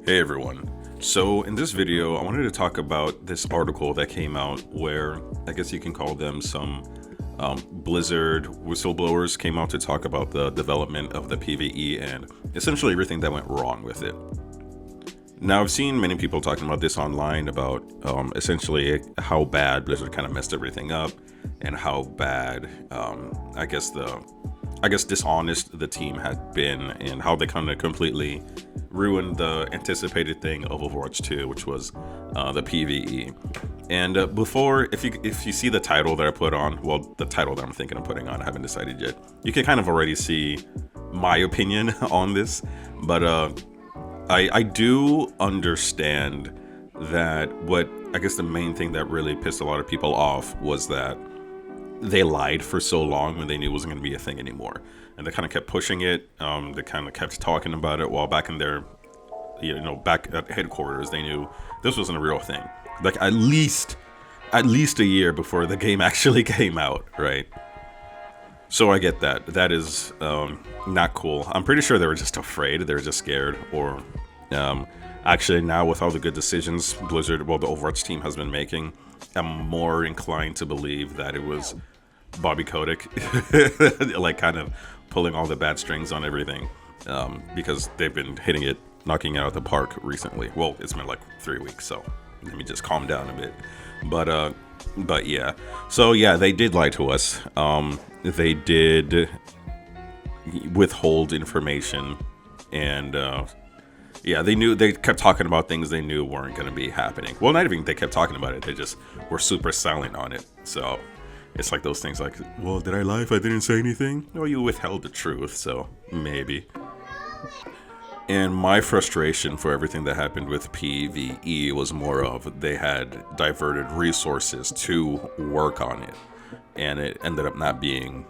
Hey everyone. So in this video, I wanted to talk about this article that came out where I guess you can call them some Blizzard whistleblowers came out to talk about the development of the PvE and essentially everything that went wrong with it. Now, I've seen many people talking about this online about essentially how bad Blizzard kind of messed everything up and how bad I guess dishonest the team had been and how they kind of completely ruined the anticipated thing of Overwatch 2, which was the PvE. And if you see the title that I put on, well, the title that I'm thinking of putting on, I haven't decided yet. You can kind of already see my opinion on this, but I do understand that what I guess the main thing that really pissed a lot of people off was that they lied for so long when they knew it wasn't going to be a thing anymore, and they kind of kept pushing it. They kind of kept talking about it while back in their, back at headquarters, they knew this wasn't a real thing. Like at least a year before the game actually came out, right? So I get that. That is not cool. I'm pretty sure they were just afraid. They were just scared, or actually now with all the good decisions the Overwatch team has been making, I'm more inclined to believe that it was Bobby Kotick, like kind of pulling all the bad strings on everything, because they've been hitting it, knocking it out of the park recently. Well, it's been like 3 weeks, so let me just calm down a bit. But yeah, so yeah, they did lie to us. They did withhold information, and yeah, they kept talking about things they knew weren't going to be happening. Well, not even they kept talking about it, they just were super silent on it. So it's like those things like, well, did I lie if I didn't say anything? Well, you withheld the truth, so maybe. And my frustration for everything that happened with PvE was more of they had diverted resources to work on it, and it ended up not being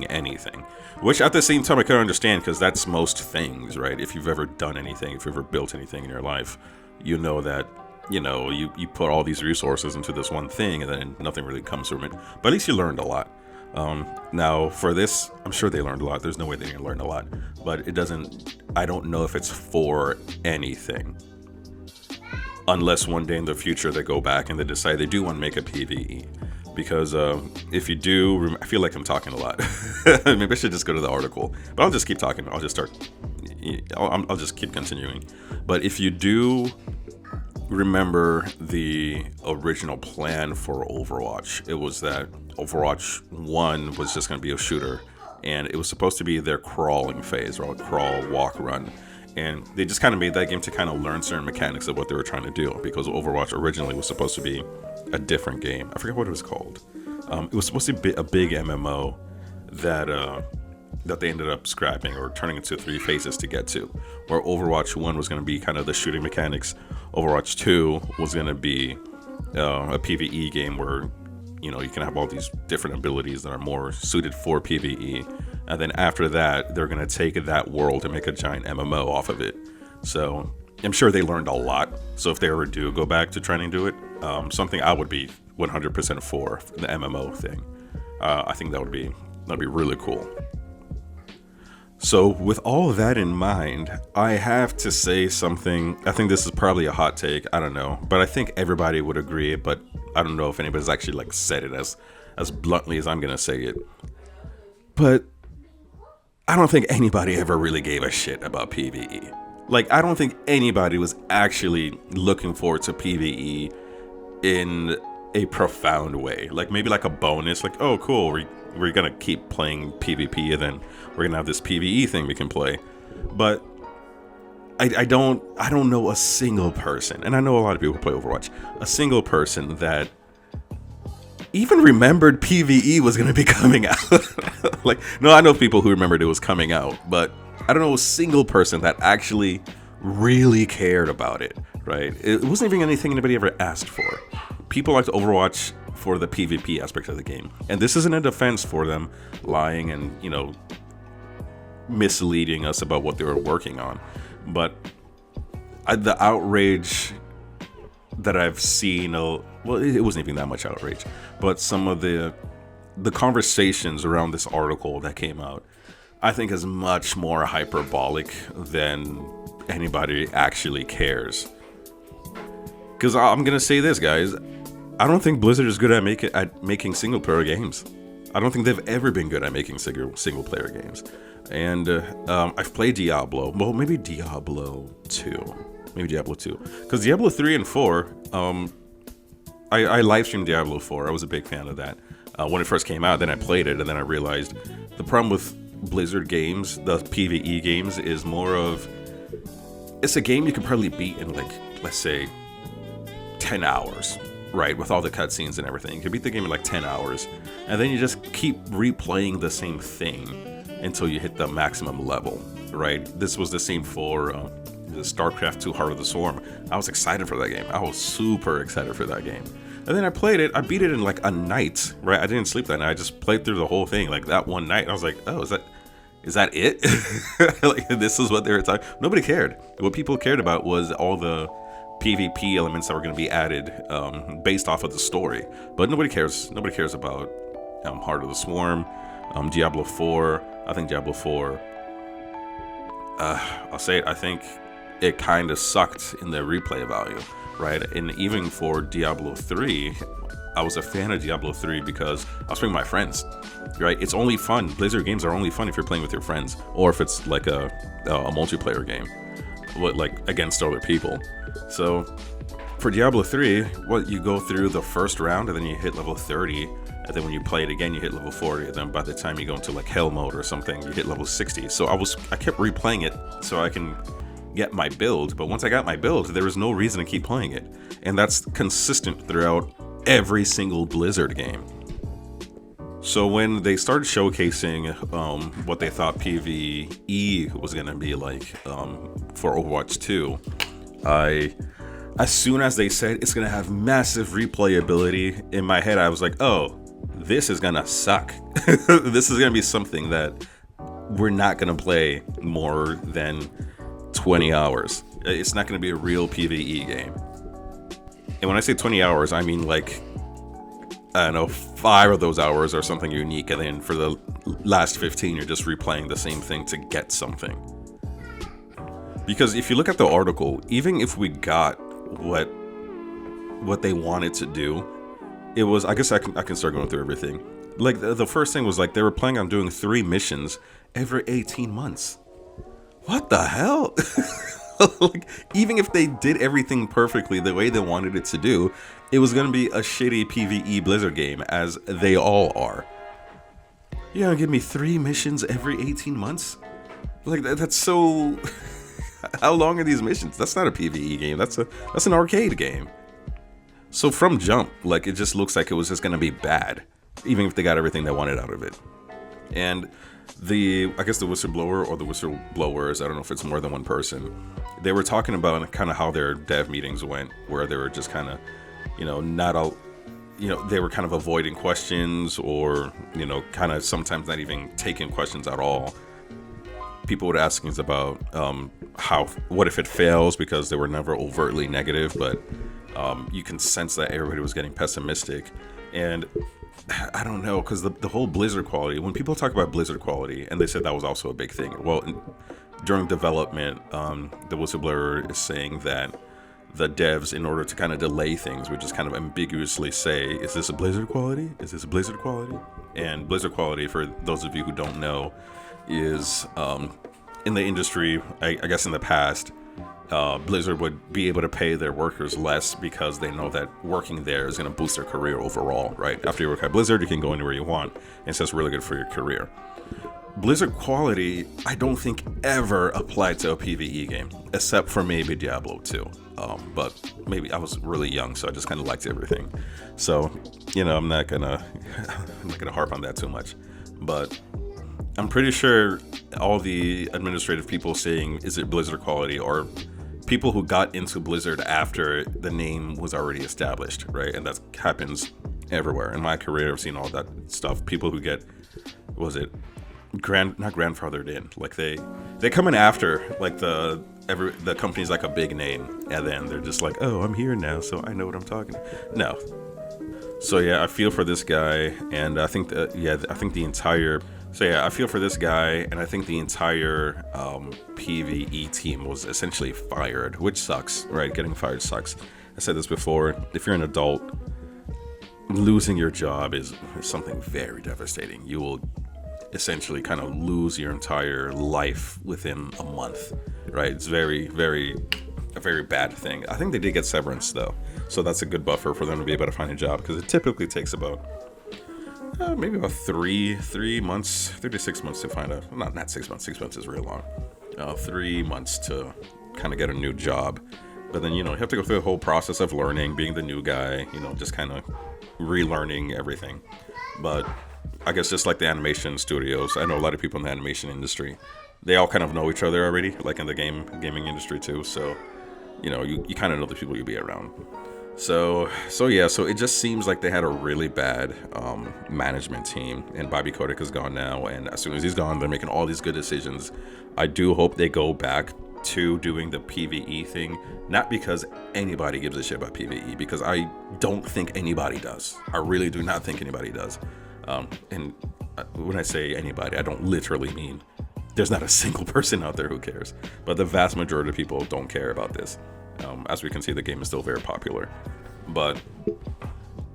anything. Which at the same time I can understand, because that's most things, right? If you've ever done anything, if you've ever built anything in your life, you know that you put all these resources into this one thing and then nothing really comes from it. But at least you learned a lot. Now for this, I'm sure they learned a lot. There's no way they didn't learn a lot, but I don't know if it's for anything, unless one day in the future they go back and they decide they do want to make a PvE. Because if you do, I feel like I'm talking a lot. Maybe I should just go to the article, but I'll just keep talking. I'll just keep continuing. But if you do remember the original plan for Overwatch, it was that Overwatch 1 was just going to be a shooter, and it was supposed to be their crawling phase, or crawl, walk, run. And they just kind of made that game to kind of learn certain mechanics of what they were trying to do, because Overwatch originally was supposed to be a different game. I forget what it was called. It was supposed to be a big MMO that they ended up scrapping or turning into 3 phases to get to, where Overwatch 1 was going to be kind of the shooting mechanics. Overwatch 2 was going to be a PvE game where you can have all these different abilities that are more suited for PvE. And then after that, they're going to take that world and make a giant MMO off of it. So I'm sure they learned a lot. So if they ever do go back to trying to do it, something I would be 100% for the MMO thing. I think that'd be really cool. So with all of that in mind, I have to say something. I think this is probably a hot take. I don't know, but I think everybody would agree. But I don't know if anybody's actually said it as bluntly as I'm gonna say it. But I don't think anybody ever really gave a shit about PvE. I don't think anybody was actually looking forward to PvE in a profound way. Maybe a bonus, oh cool, we're gonna keep playing PvP, and then we're gonna have this PvE thing we can play. But I don't know a single person, and I know a lot of people who play Overwatch, a single person that even remembered PvE was gonna be coming out. No, I know people who remembered it was coming out, but I don't know a single person that actually really cared about it, right? It wasn't even anything anybody ever asked for. People liked Overwatch for the PvP aspect of the game. And this isn't a defense for them lying and, misleading us about what they were working on. But the outrage that I've seen, well, it wasn't even that much outrage, but some of the conversations around this article that came out, I think is much more hyperbolic than anybody actually cares. Because I'm gonna say this, guys, I don't think Blizzard is good at making single player games. I don't think they've ever been good at making single player games. And I've played Diablo. Well, maybe Diablo 2. Maybe Diablo 2. Because Diablo 3 and 4, I live streamed Diablo 4. I was a big fan of that. When it first came out, then I played it, and then I realized the problem with Blizzard games, the PvE games, is more of, it's a game you can probably beat in, like, let's say 10 hours, right? With all the cutscenes and everything. You can beat the game in like 10 hours, and then you just keep replaying the same thing until you hit the maximum level, right? This was the same for the StarCraft 2 Heart of the Swarm. I was excited for that game. I was super excited for that game. And then I played it. I beat it in like a night, right? I didn't sleep that night. I just played through the whole thing like that one night. I was like, oh, is that it? Like, this is what they were talking. Nobody cared. What people cared about was all the PvP elements that were going to be added based off of the story. But nobody cares. Nobody cares about Heart of the Swarm, Diablo 4. I think Diablo 4, I'll say it, I think it kind of sucked in the replay value, right? And even for Diablo 3, I was a fan of Diablo 3 because I was playing with my friends, right? It's only fun. Blizzard games are only fun if you're playing with your friends, or if it's like a multiplayer game, like against other people. So for Diablo 3, you go through the first round and then you hit level 30, and then when you play it again, you hit level 40, and then by the time you go into like hell mode or something, you hit level 60. So I kept replaying it so I can get my build, but once I got my build, there was no reason to keep playing it. And that's consistent throughout every single Blizzard game. So when they started showcasing what they thought PvE was going to be like for Overwatch 2, as soon as they said it's going to have massive replayability, in my head I was like, oh, this is going to suck. This is going to be something that we're not going to play more than 20 hours. It's not going to be a real PvE game. And when I say 20 hours, I mean like, I don't know, 5 of those hours are something unique, and then for the last 15, you're just replaying the same thing to get something. Because if you look at the article, even if we got what they wanted to do, it was, I guess I can start going through everything. Like the first thing was like they were planning on doing 3 missions every 18 months. What the hell? Like, even if they did everything perfectly the way they wanted it to do, it was going to be a shitty PvE Blizzard game, as they all are. You're going to give me 3 missions every 18 months? Like, that's so... How long are these missions? That's not a PvE game. That's an arcade game. So from jump, like, it just looks like it was just going to be bad, even if they got everything they wanted out of it. And I guess the whistleblower or the whistleblowers, I don't know if it's more than one person, they were talking about kind of how their dev meetings went, where they were just kind of, they were kind of avoiding questions, or, kind of sometimes not even taking questions at all. People would ask things about what if it fails, because they were never overtly negative, but you can sense that everybody was getting pessimistic. And I don't know, because the whole Blizzard quality, when people talk about Blizzard quality, and they said that was also a big thing. Well, during development, the whistleblower is saying that the devs, in order to kind of delay things, would just kind of ambiguously say, is this a Blizzard quality? Is this a Blizzard quality? And Blizzard quality, for those of you who don't know, is in the industry, I guess in the past, Blizzard would be able to pay their workers less because they know that working there is going to boost their career overall, right? After you work at Blizzard, you can go anywhere you want, and so it's really good for your career. Blizzard quality, I don't think ever applied to a PvE game, except for maybe Diablo 2. But maybe I was really young, so I just kind of liked everything. So, I'm not gonna harp on that too much. But I'm pretty sure all the administrative people saying, is it Blizzard quality, or people who got into Blizzard after the name was already established, right? And that happens everywhere. In my career, I've seen all that stuff. People who get, not grandfathered in, like they come in after, like the company's like a big name, and then they're just like, oh, I'm here now, so I know what I'm talking. No. So yeah, I feel for this guy, and I think the entire So yeah, I feel for this guy, and I think the entire PvE team was essentially fired, which sucks, right? Getting fired sucks. I said this before, if you're an adult, losing your job is something very devastating. You will essentially kind of lose your entire life within a month, right? It's a very bad thing. I think they did get severance though, so that's a good buffer for them to be able to find a job, because it typically takes about maybe about 3 months, 3 to 6 months to find a, not 6 months, 6 months is really long, 3 months to kind of get a new job. But then, you have to go through the whole process of learning, being the new guy, just kind of relearning everything. But I guess just like the animation studios, I know a lot of people in the animation industry, they all kind of know each other already, like in the gaming industry too. So, you kind of know the people you'll be around. So it just seems like they had a really bad management team, and Bobby Kotick is gone now, and as soon as he's gone, they're making all these good decisions. I do hope they go back to doing the PvE thing, not because anybody gives a shit about PvE, because I don't think anybody does. I really do not think anybody does. And when I say anybody, I don't literally mean there's not a single person out there who cares, but the vast majority of people don't care about this. As we can see, the game is still very popular, but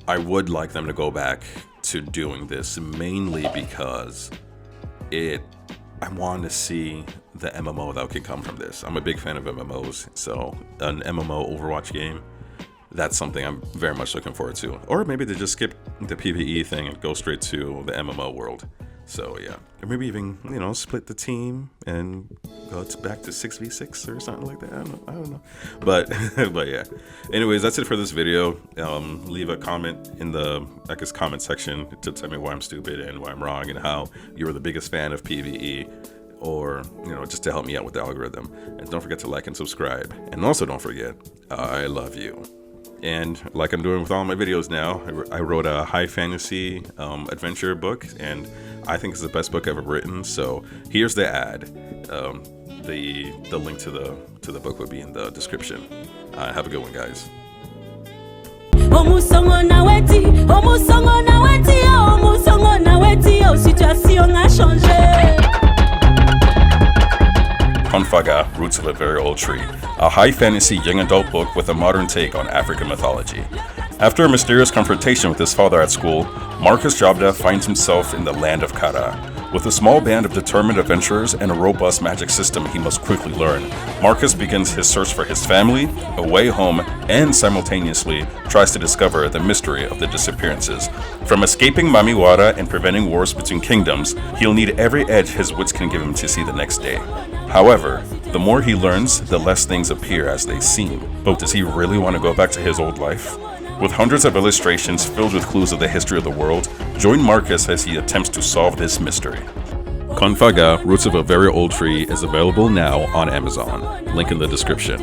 I would like them to go back to doing this, mainly because I want to see the MMO that can come from this. I'm a big fan of MMOs, so an MMO Overwatch game, that's something I'm very much looking forward to. Or maybe they just skip the PvE thing and go straight to the MMO world. So yeah, or maybe even split the team and go back to 6v6 or something like that. I don't know. But but yeah. Anyways, that's it for this video. Leave a comment in the comment section to tell me why I'm stupid and why I'm wrong, and how you're the biggest fan of PvE, or just to help me out with the algorithm. And don't forget to like and subscribe. And also don't forget, I love you. And like I'm doing with all my videos now, I wrote a high fantasy adventure book, and I think it's the best book I've ever written. So here's the ad. The link to the book will be in the description. Have a good one, guys. Konfaga, Roots of a Very Old Tree, a high fantasy young adult book with a modern take on African mythology. After a mysterious confrontation with his father at school, Marcus Jobda finds himself in the land of Kara. With a small band of determined adventurers and a robust magic system he must quickly learn, Marcus begins his search for his family, a way home, and simultaneously tries to discover the mystery of the disappearances. From escaping Mamiwara and preventing wars between kingdoms, he'll need every edge his wits can give him to see the next day. However, the more he learns, the less things appear as they seem. But does he really want to go back to his old life? With hundreds of illustrations filled with clues of the history of the world, join Marcus as he attempts to solve this mystery. Konfaga, Roots of a Very Old Tree is available now on Amazon. Link in the description.